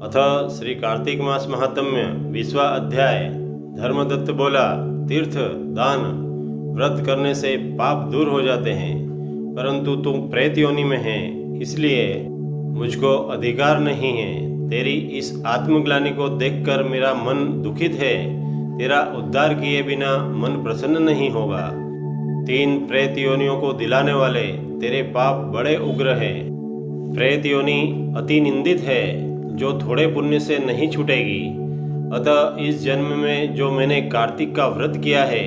अथ श्री कार्तिक मास महात्म्य 20वां अध्याय। धर्मदत्त बोला, तीर्थ दान व्रत करने से पाप दूर हो जाते हैं, परंतु तुम प्रेत योनि में है, इसलिए मुझको अधिकार नहीं है। तेरी इस आत्मग्लानि को देखकर मेरा मन दुखित है। तेरा उद्धार किए बिना मन प्रसन्न नहीं होगा। 3 प्रेत योनियों को दिलाने वाले तेरे पाप बड़े उग्र है। प्रेत योनि अति निंदित है, जो थोड़े पुण्य से नहीं छूटेगी। अतः इस जन्म में जो मैंने कार्तिक का व्रत किया है,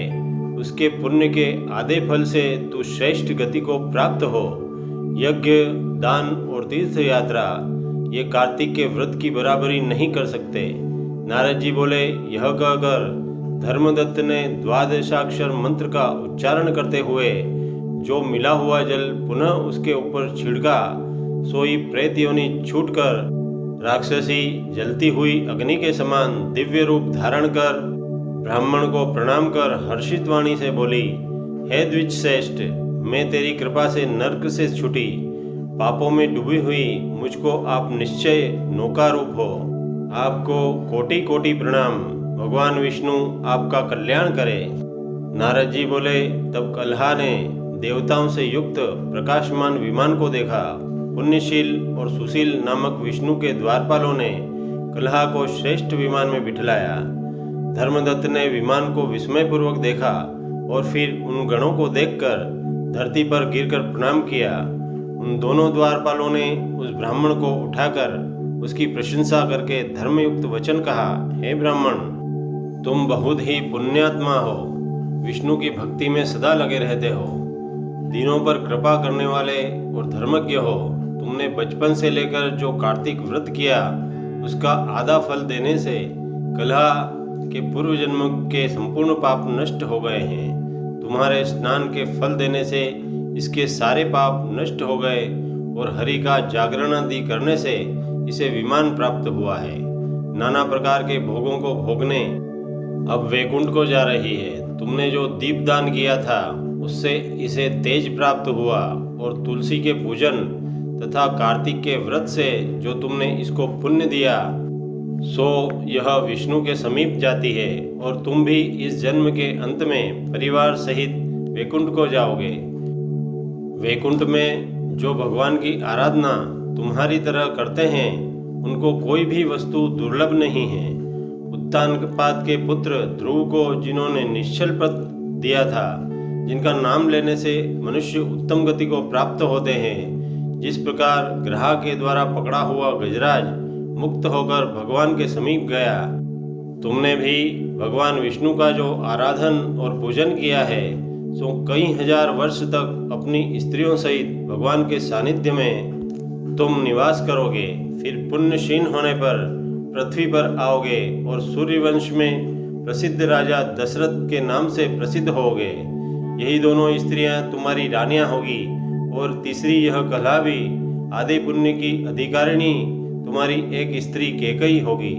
उसके पुण्य के आधे फल से तू श्रेष्ठ गति को प्राप्त हो। यज्ञ, दान और तीर्थ यात्रा ये कार्तिक के व्रत की बराबरी नहीं कर सकते। नारद जी बोले, यह कहकर धर्मदत्त ने द्वादशाक्षर मंत्र का उच्चारण करते हुए जो मिला हुआ जल पुनः उसके ऊपर छिड़का, सोई प्रेत योनि छूटकर राक्षसी जलती हुई अग्नि के समान दिव्य रूप धारण कर ब्राह्मण को प्रणाम कर हर्षित वाणी से बोली, हे द्विज श्रेष्ठ, मैं तेरी कृपा से नरक से छूटी। पापों में डूबी हुई मुझको आप निश्चय नौका रूप हो। आपको कोटि कोटि प्रणाम। भगवान विष्णु आपका कल्याण करे। नारद जी बोले, तब कल्हा ने देवताओं से युक्त प्रकाशमान विमान को देखा। पुण्यशील और सुशील नामक विष्णु के द्वारपालों ने कल्हा को श्रेष्ठ विमान में बिठलाया। धर्मदत्त ने विमान को विस्मयपूर्वक देखा और फिर उन गणों को देखकर धरती पर गिरकर प्रणाम किया। उन दोनों द्वारपालों ने उस ब्राह्मण को उठाकर उसकी प्रशंसा करके धर्मयुक्त वचन कहा, हे ब्राह्मण, तुम बहुत ही पुण्यात्मा हो। विष्णु की भक्ति में सदा लगे रहते हो। दीनों पर कृपा करने वाले और धर्मज्ञ हो। तुमने बचपन से लेकर जो कार्तिक व्रत किया, उसका आधा फल देने से कल्हा के पूर्व जन्म के संपूर्ण पाप नष्ट हो गए हैं। तुम्हारे स्नान के फल देने से इसके सारे पाप नष्ट हो गए और हरि का जागरण आदि करने से इसे विमान प्राप्त हुआ है। नाना प्रकार के भोगों को भोगने अब वैकुंठ को जा रही है। तुमने जो दीपदान किया था, उससे इसे तेज प्राप्त हुआ और तुलसी के पूजन तथा कार्तिक के व्रत से जो तुमने इसको पुण्य दिया, सो यह विष्णु के समीप जाती है और तुम भी इस जन्म के अंत में परिवार सहित वैकुंठ को जाओगे। वैकुंठ में जो भगवान की आराधना तुम्हारी तरह करते हैं, उनको कोई भी वस्तु दुर्लभ नहीं है। उत्तानपाद के पुत्र ध्रुव को जिन्होंने निश्चल पद दिया था, जिनका नाम लेने से मनुष्य उत्तम गति को प्राप्त होते हैं, जिस प्रकार ग्रह के द्वारा पकड़ा हुआ गजराज मुक्त होकर भगवान के समीप गया, तुमने भी भगवान विष्णु का जो आराधन और पूजन किया है, सो कई हजार वर्ष तक अपनी स्त्रियों सहित भगवान के सानिध्य में तुम निवास करोगे। फिर पुण्यशीन होने पर पृथ्वी पर आओगे और सूर्यवंश में प्रसिद्ध राजा दशरथ के नाम से प्रसिद्ध होगे। यही दोनों स्त्रियां तुम्हारी रानियां होगी और तीसरी यह कल्हा भी आधे पुण्य की अधिकारिणी तुम्हारी एक स्त्री कैकेयी होगी।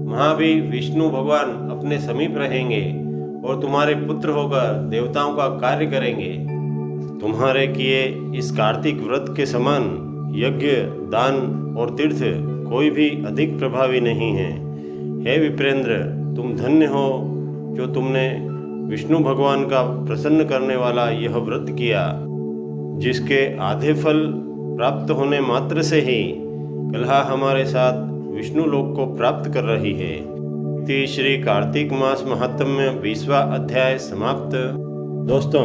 वहाँ भी विष्णु भगवान अपने समीप रहेंगे और तुम्हारे पुत्र होकर देवताओं का कार्य करेंगे। तुम्हारे किए इस कार्तिक व्रत के समान यज्ञ, दान और तीर्थ कोई भी अधिक प्रभावी नहीं है। हे विप्रेंद्र, तुम धन्य हो जो तुमने विष्णु भगवान का प्रसन्न करने वाला यह व्रत किया, जिसके आधे फल प्राप्त होने मात्र से ही कल्हा हमारे साथ विष्णु लोक को प्राप्त कर रही है। श्री कार्तिक मास महात्म्य 20वां अध्याय समाप्त। दोस्तों,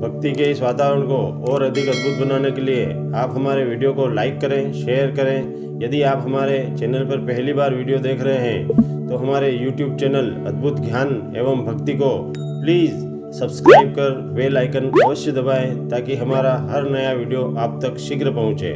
भक्ति के इस वातावरण को और अधिक अद्भुत बनाने के लिए आप हमारे वीडियो को लाइक करें, शेयर करें। यदि आप हमारे चैनल पर पहली बार वीडियो देख रहे हैं, तो हमारे YouTube चैनल अद्भुत ज्ञान एवं भक्ति को प्लीज़ सब्सक्राइब कर बेल आइकन अवश्य दबाएं, ताकि हमारा हर नया वीडियो आप तक शीघ्र पहुंचे।